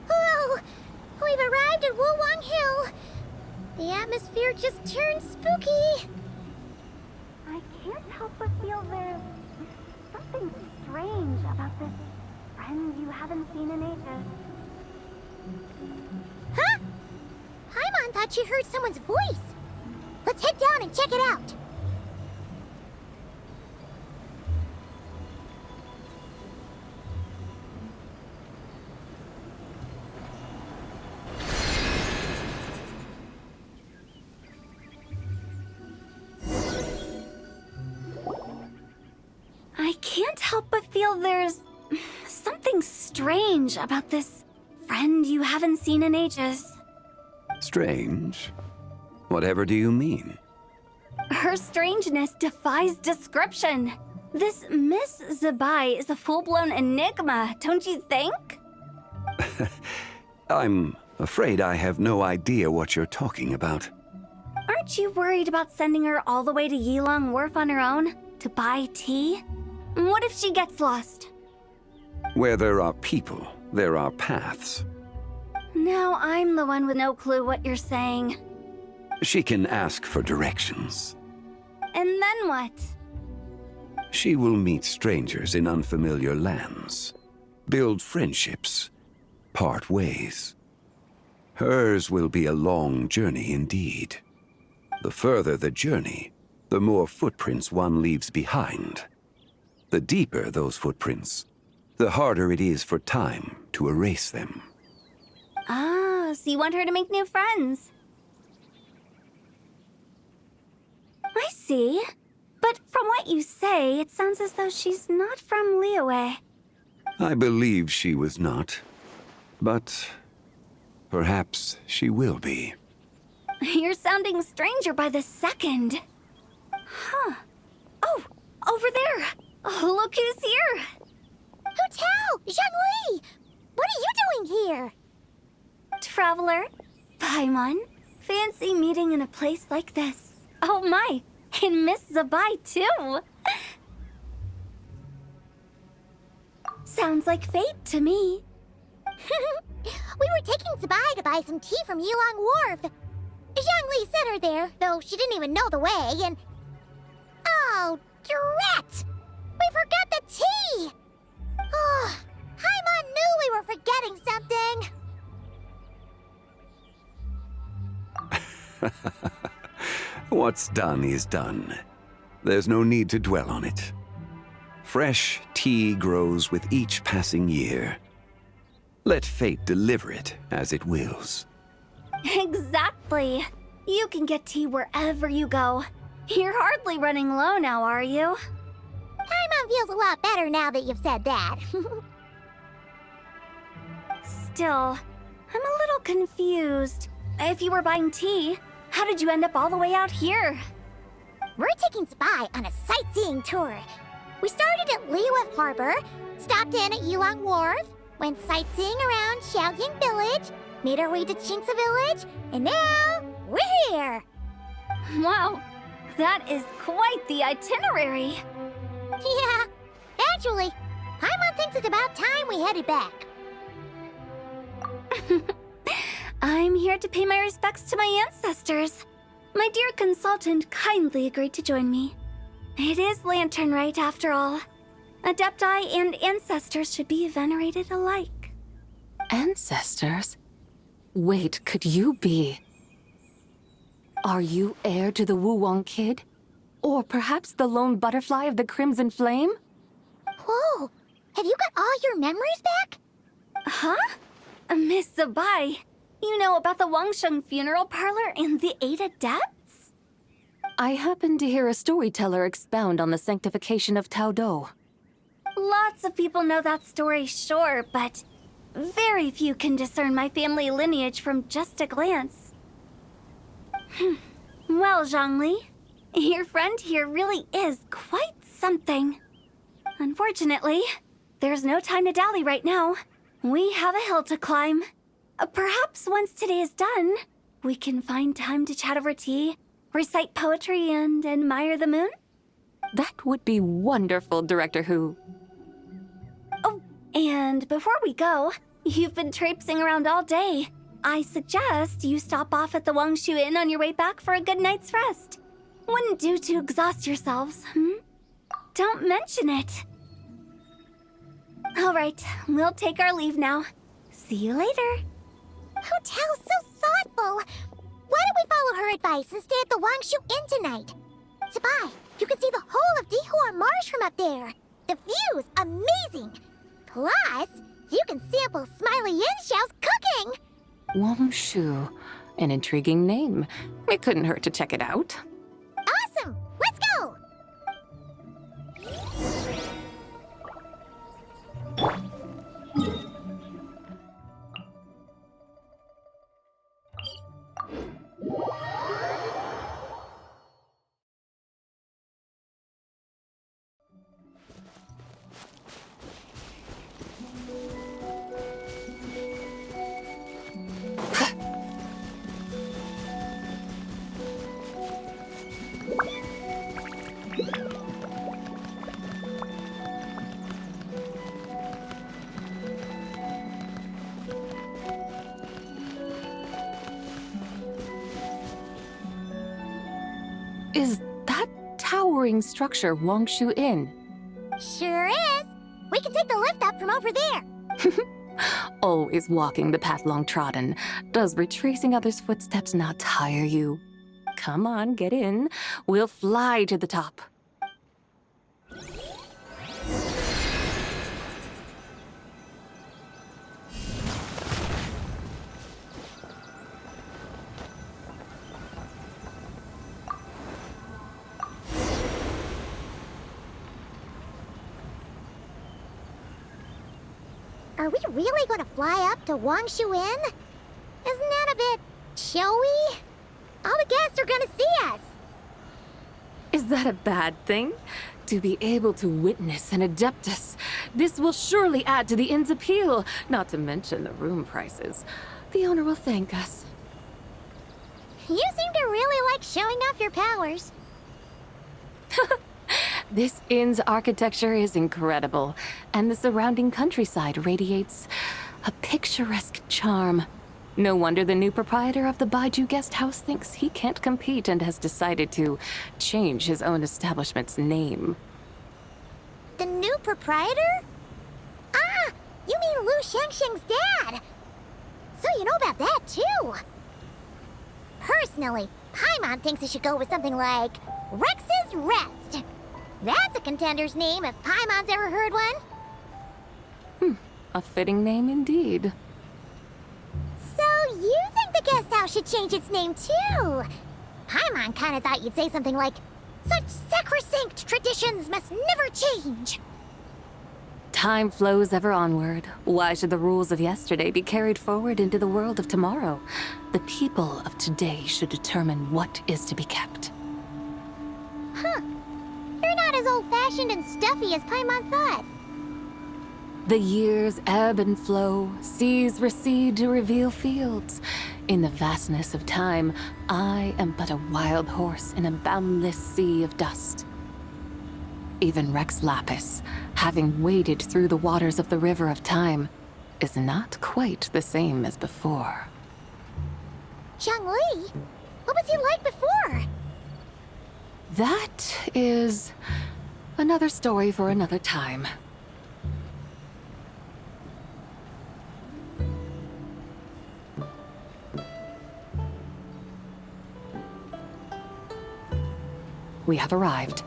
Whoa! We've arrived at Wulwang Hill. The atmosphere just turned spooky. I can't help but feel there's something strange about this friend you haven't seen in ages. Huh? Paimon thought she heard someone's voice. Let's head down and check it out. I can't help but feel there's something strange about this friend you haven't seen in ages. Strange? Whatever do you mean? Her strangeness defies description. This Miss Zibai is a full-blown enigma, don't you think? I'm afraid I have no idea what you're talking about. Aren't you worried about sending her all the way to Yilong Wharf on her own to buy tea? What if she gets lost? Where there are people, there are paths. Now I'm the one with no clue what you're saying. She can ask for directions. And then what? She will meet strangers in unfamiliar lands, build friendships, part ways. Hers will be a long journey indeed. The further the journey, the more footprints one leaves behind. The deeper those footprints, the harder it is for time to erase them. Ah, so you want her to make new friends. I see. But from what you say, it sounds as though she's not from Liyue. I believe she was not, but perhaps she will be. You're sounding stranger by the second. Huh. Oh, over there. Oh, look who's here. Hotel! Zhongli! What are you doing here? Traveler, Paimon, fancy meeting in a place like this. Oh my, and Miss Zibai too. Sounds like fate to me. We were taking Zibai to buy some tea from Yulong Wharf. Zhongli sent her there, though she didn't even know the way, and... Oh, drat! We forgot the tea! Oh, Paimon knew we were forgetting something! What's done is done. There's no need to dwell on it. Fresh tea grows with each passing year. Let fate deliver it as it wills. Exactly. You can get tea wherever you go. You're hardly running low now, are you? Paimon feels a lot better now that you've said that. Still, I'm a little confused. If you were buying tea, how did you end up all the way out here? We're taking Zibai on a sightseeing tour. We started at Liyue Harbor, stopped in at Yulong Wharf, went sightseeing around Xiaoying Village, made our way to Qingce Village, and now we're here. Wow, that is quite the itinerary. Yeah, actually, Paimon thinks it's about time we headed back. I'm here to pay my respects to my ancestors. My dear consultant kindly agreed to join me. It is Lantern Rite, after all. Adepti and ancestors should be venerated alike. Ancestors? Wait, could you be? Are you heir to the Wu-Wong kid? Or perhaps the lone butterfly of the Crimson Flame? Whoa, have you got all your memories back? Huh? Miss Zibai, you know about the Wangsheng funeral parlor and the 8 adepts? I happened to hear a storyteller expound on the sanctification of Tao Do. Lots of people know that story, sure, but very few can discern my family lineage from just a glance. Well, Zhongli, your friend here really is quite something. Unfortunately, there's no time to dally right now. We have a hill to climb. Perhaps once today is done, we can find time to chat over tea, recite poetry, and admire the moon? That would be wonderful, Director Who. Oh, and before we go, you've been traipsing around all day. I suggest you stop off at the Wangshu Inn on your way back for a good night's rest. Wouldn't do to exhaust yourselves, Don't mention it. All right, we'll take our leave now. See you later. Hotel's so thoughtful. Why don't we follow her advice and stay at the Wangshu Inn tonight? Zibai, you can see the whole of Dihua Marsh from up there. The view's amazing. Plus, you can sample Smiley Yinshao's cooking. Wangshu. An intriguing name. It couldn't hurt to check it out. Awesome! Let's go! Is that towering structure Wangshu Inn? Sure is. We can take the lift up from over there. Always walking the path long trodden. Does retracing others' footsteps not tire you? Come on, get in. We'll fly to the top. Are we really going to fly up to Wangshu Inn? Isn't that a bit showy? All the guests are going to see us. Is that a bad thing? To be able to witness an Adeptus. This will surely add to the inn's appeal, not to mention the room prices. The owner will thank us. You seem to really like showing off your powers. This inn's architecture is incredible, and the surrounding countryside radiates a picturesque charm. No wonder the new proprietor of the Baiju guest house thinks he can't compete and has decided to change his own establishment's name. The new proprietor? Ah, you mean Lu Shengsheng's dad. So you know about that, too. Personally, Paimon thinks it should go with something like Rex's Rest. That's a contender's name if Paimon's ever heard one. A fitting name indeed. So you think the guest house should change its name, too? Paimon kinda thought you'd say something like, such sacrosanct traditions must never change. Time flows ever onward. Why should the rules of yesterday be carried forward into the world of tomorrow? The people of today should determine what is to be kept. Huh. You're not as old-fashioned and stuffy as Paimon thought. The years ebb and flow, seas recede to reveal fields. In the vastness of time, I am but a wild horse in a boundless sea of dust. Even Rex Lapis, having waded through the waters of the river of time, is not quite the same as before. Zhongli? What was he like before? That is another story for another time. We have arrived.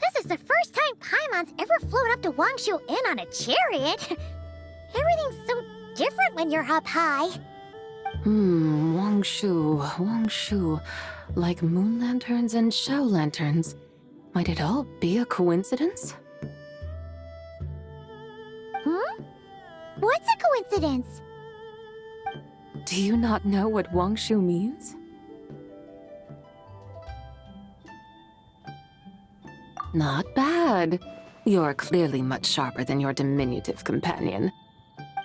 This is the first time Paimon's ever flown up to Wangshu Inn on a chariot. Everything's so different when you're up high. Wangshu. Like moon lanterns and shell lanterns. Might it all be a coincidence? What's a coincidence? Do you not know what Wangshu means? Not bad. You're clearly much sharper than your diminutive companion.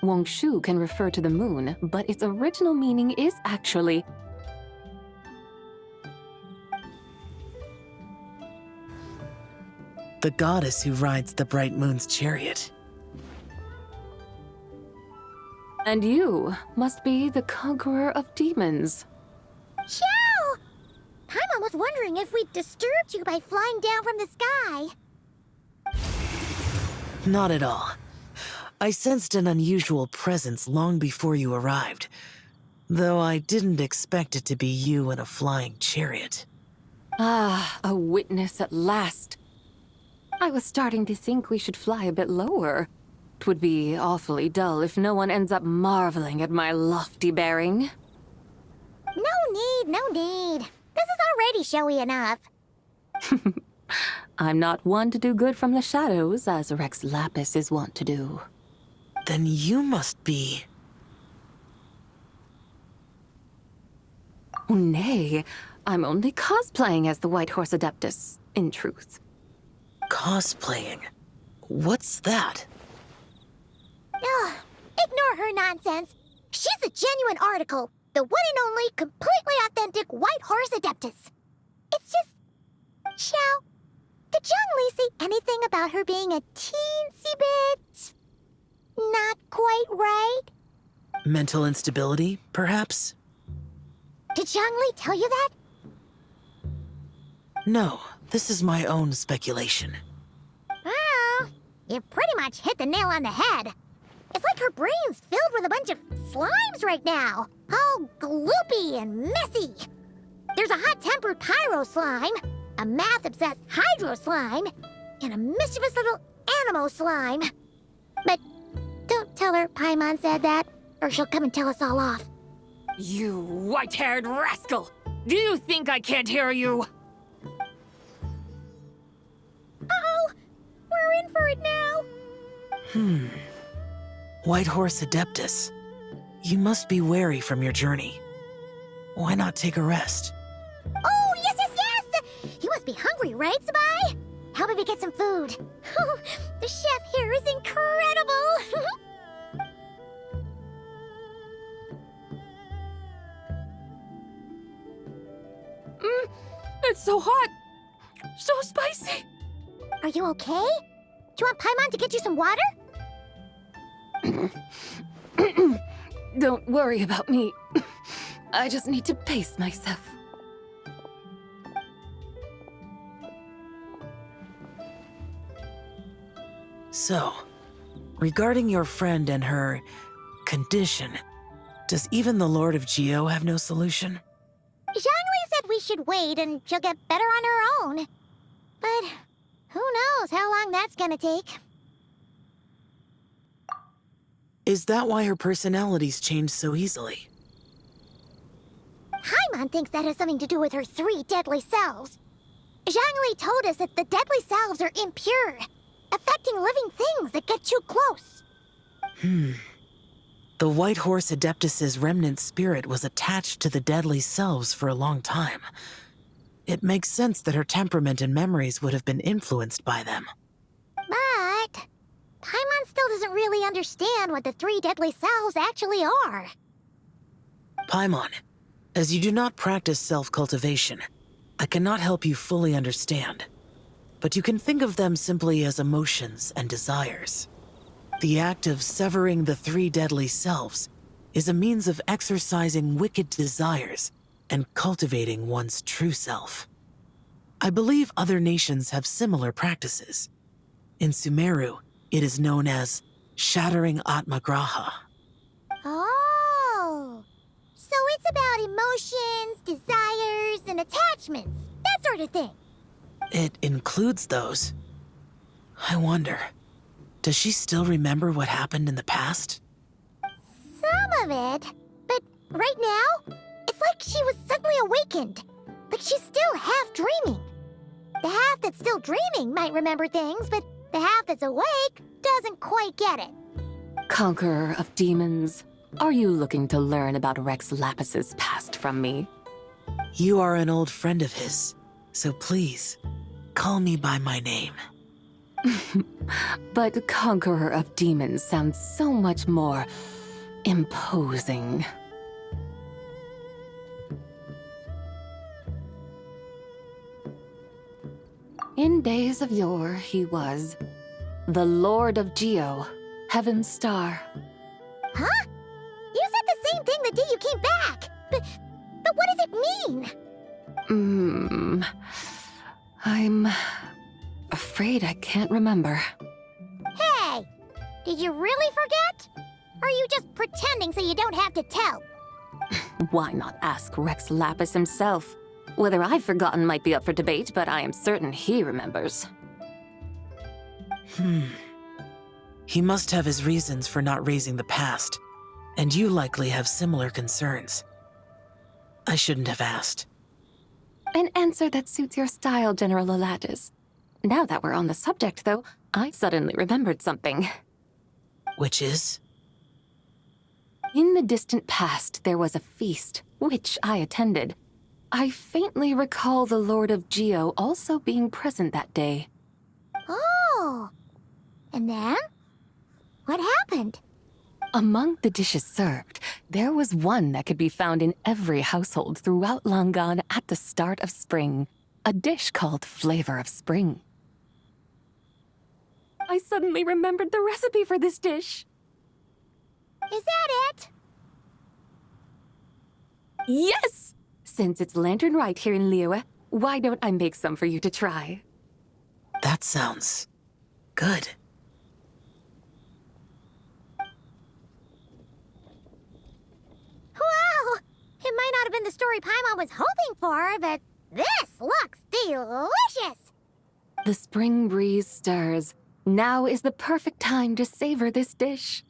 Wangshu can refer to the moon, but its original meaning is actually... The goddess who rides the bright moon's chariot. And you must be the conqueror of demons. Chow! Paimon was wondering if we'd disturbed you by flying down from the sky. Not at all. I sensed an unusual presence long before you arrived, though I didn't expect it to be you in a flying chariot. Ah, a witness at last. I was starting to think we should fly a bit lower. 'Twould be awfully dull if no one ends up marveling at my lofty bearing. No need. This is already showy enough. I'm not one to do good from the shadows, as Rex Lapis is wont to do. Then you must be... Oh, nay, I'm only cosplaying as the White Horse Adeptus, in truth. Cosplaying? What's that? Ugh, ignore her nonsense. She's the genuine article. The one and only, completely authentic White Horse Adeptus. It's just... Xiao, did Zhongli say anything about her being a teensy bit... not quite right? Mental instability, perhaps? Did Zhongli tell you that? No, this is my own speculation. Well, you pretty much hit the nail on the head. It's like her brain's filled with a bunch of slimes right now. All gloopy and messy. There's a hot-tempered pyro slime, a math-obsessed hydro slime, and a mischievous little animo slime. But don't tell her Paimon said that, or she'll come and tell us all off. You white-haired rascal! Do you think I can't hear you? Uh-oh! We're in for it now! White Horse Adeptus. You must be wary from your journey. Why not take a rest? Oh, yes, yes, yes! You must be hungry, right, Zibai? How about we get some food? The chef here is incredible! It's so hot! So spicy! Are you okay? Do you want Paimon to get you some water? Don't worry about me. I just need to pace myself. So, regarding your friend and her condition, does even the Lord of Geo have no solution? Zhongli said we should wait and she'll get better on her own. But who knows how long that's gonna take. Is that why her personalities change so easily? Paimon thinks that has something to do with her 3 deadly selves. Zhongli told us that the deadly selves are impure, affecting living things that get too close. The White Horse Adeptus's remnant spirit was attached to the deadly selves for a long time. It makes sense that her temperament and memories would have been influenced by them. But Paimon still doesn't really understand what the 3 deadly selves actually are. Paimon, as you do not practice self-cultivation, I cannot help you fully understand. But you can think of them simply as emotions and desires. The act of severing the 3 deadly selves is a means of exercising wicked desires and cultivating one's true self. I believe other nations have similar practices. In Sumeru, it is known as shattering Atmagraha. Oh, so it's about emotions, desires, and attachments, that sort of thing. It includes those. I wonder, does she still remember what happened in the past? Some of it, but right now, it's like she was suddenly awakened. Like she's still half dreaming. The half that's still dreaming might remember things, but the half that's awake doesn't quite get it. Conqueror of demons, are you looking to learn about Rex Lapis's past from me? You are an old friend of his, so please, call me by my name. But Conqueror of Demons sounds so much more imposing. In days of yore, he was the Lord of Geo, Heaven's Star. Huh? You said the same thing the day you came back. But what does it mean? I'm afraid I can't remember. Hey, did you really forget? Or are you just pretending so you don't have to tell? Why not ask Rex Lapis himself? Whether I've forgotten might be up for debate, but I am certain he remembers. He must have his reasons for not raising the past, and you likely have similar concerns. I shouldn't have asked. An answer that suits your style, General Elatis. Now that we're on the subject, though, I suddenly remembered something. Which is? In the distant past, there was a feast, which I attended. I faintly recall the Lord of Geo also being present that day. Oh, and then? What happened? Among the dishes served, there was one that could be found in every household throughout Langan at the start of spring. a dish called Flavor of Spring. I suddenly remembered the recipe for this dish. Is that it? Yes! Since it's Lantern Rite here in Liyue, why don't I make some for you to try? That sounds good. Wow! It might not have been the story Paimon was hoping for, but this looks delicious! The spring breeze stirs. Now is the perfect time to savor this dish.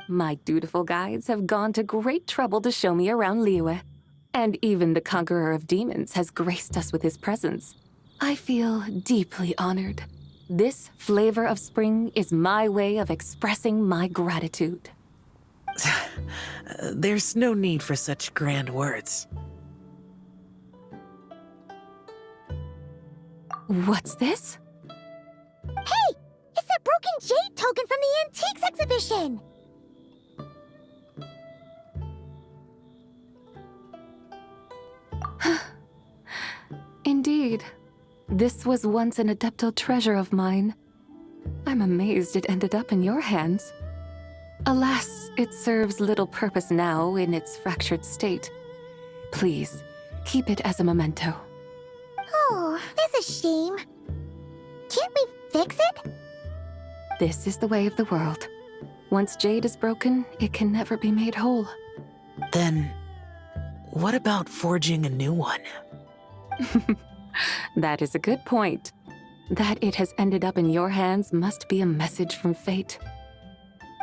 My dutiful guides have gone to great trouble to show me around Liyue, and even the conqueror of demons has graced us with his presence. I feel deeply honored. This flavor of spring is my way of expressing my gratitude. There's no need for such grand words. What's this? Hey! It's that broken jade token from the Antiques exhibition! Indeed. This was once an Adepto treasure of mine. I'm amazed it ended up in your hands. Alas, it serves little purpose now in its fractured state. Please, keep it as a memento. Oh, that's a shame. Can't we fix it? This is the way of the world. Once jade is broken, it can never be made whole. Then, what about forging a new one? That is a good point. That it has ended up in your hands must be a message from fate.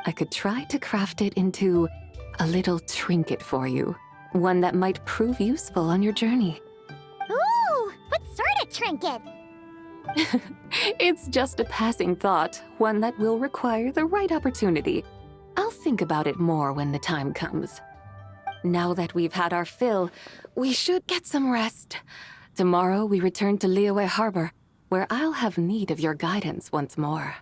I could try to craft it into a little trinket for you. One that might prove useful on your journey. Ooh, what sort of trinket? It's just a passing thought, one that will require the right opportunity. I'll think about it more when the time comes. Now that we've had our fill, we should get some rest. Tomorrow we return to Liyue Harbor, where I'll have need of your guidance once more.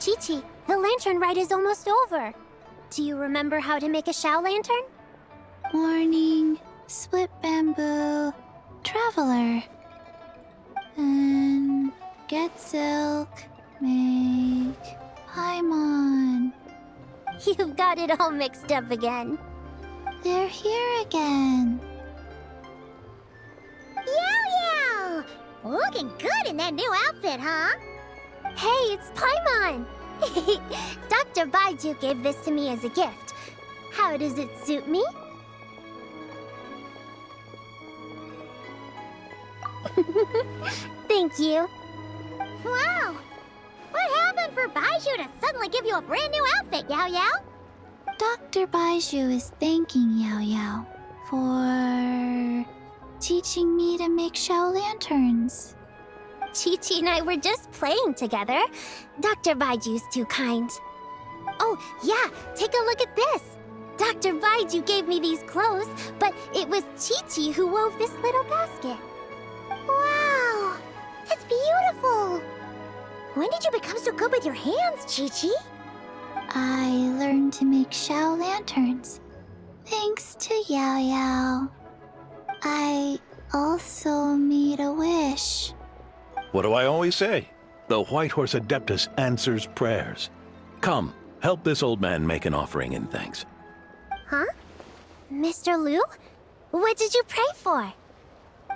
Chi-Chi, the Lantern Rite is almost over. Do you remember how to make a Shao lantern? Morning, split bamboo, traveler. And get silk, make Paimon. You've got it all mixed up again. They're here again. Yow! Looking good in that new outfit, huh? Hey, it's Paimon! Dr. Baiju gave this to me as a gift. How does it suit me? Thank you. Wow! What happened for Baiju to suddenly give you a brand new outfit, Yao Yao? Dr. Baiju is thanking Yao Yao for teaching me to make Shao lanterns. Chi-Chi and I were just playing together. Dr. Baiju's too kind. Oh, yeah, take a look at this. Dr. Baiju gave me these clothes, but it was Chi-Chi who wove this little basket. Wow, that's beautiful. When did you become so good with your hands, Chi-Chi? I learned to make Shao lanterns, thanks to Yao Yao. I also made a wish. What do I always say? The White Horse Adeptus answers prayers. Come, help this old man make an offering in thanks. Huh? Mr. Liu? What did you pray for?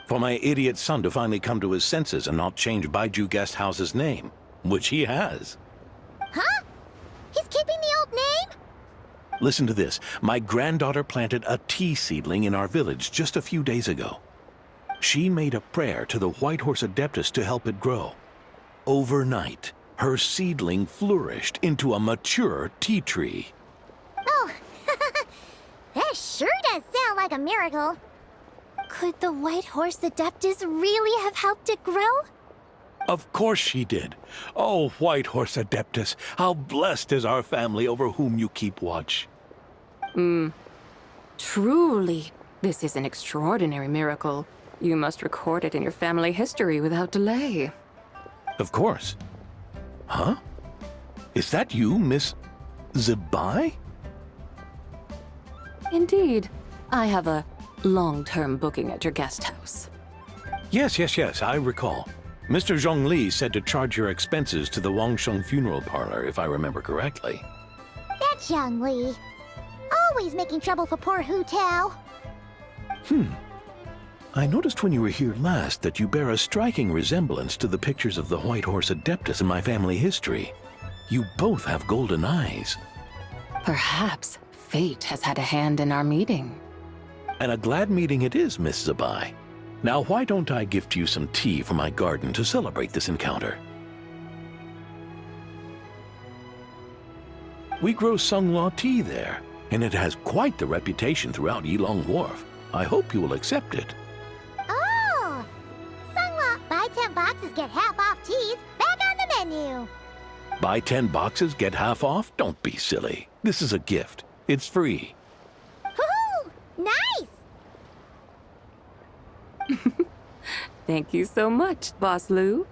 For my idiot son to finally come to his senses and not change Baiju Guest House's name, which he has. Huh? He's keeping the old name? Listen to this. My granddaughter planted a tea seedling in our village just a few days ago. She made a prayer to the White Horse Adeptus to help it grow. Overnight, her seedling flourished into a mature tea tree. Oh, that sure does sound like a miracle. Could the White Horse Adeptus really have helped it grow? Of course she did. Oh, White Horse Adeptus, how blessed is our family over whom you keep watch. Truly, this is an extraordinary miracle. You must record it in your family history without delay. Of course. Huh? Is that you, Miss Zibai? Indeed. I have a long-term booking at your guest house. Yes, I recall. Mr. Zhongli said to charge your expenses to the Wangsheng Funeral Parlor, if I remember correctly. That young Li. Always making trouble for poor Hu Tao. I noticed when you were here last that you bear a striking resemblance to the pictures of the White Horse Adeptus in my family history. You both have golden eyes. Perhaps fate has had a hand in our meeting. And a glad meeting it is, Miss Zibai. Now, why don't I gift you some tea from my garden to celebrate this encounter? We grow Sunglaw tea there, and it has quite the reputation throughout Yilong Wharf. I hope you will accept it. Oh! Sunglaw, buy 10 boxes, get half off teas. Back on the menu. Buy 10 boxes, get half off? Don't be silly. This is a gift. It's free. Woohoo! Nice! Thank you so much, Boss Liu.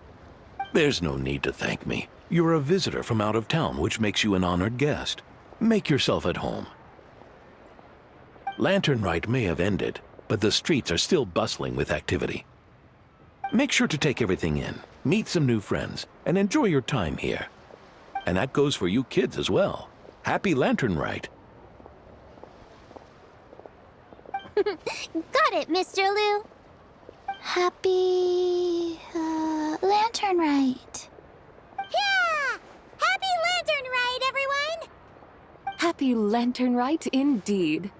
There's no need to thank me. You're a visitor from out of town, which makes you an honored guest. Make yourself at home. Lantern Rite may have ended, but the streets are still bustling with activity. Make sure to take everything in, meet some new friends, and enjoy your time here. And that goes for you kids as well. Happy Lantern Rite. Got it, Mr. Liu. Happy... Lantern Rite. Yeah! Happy Lantern Rite, everyone! Happy Lantern Rite indeed.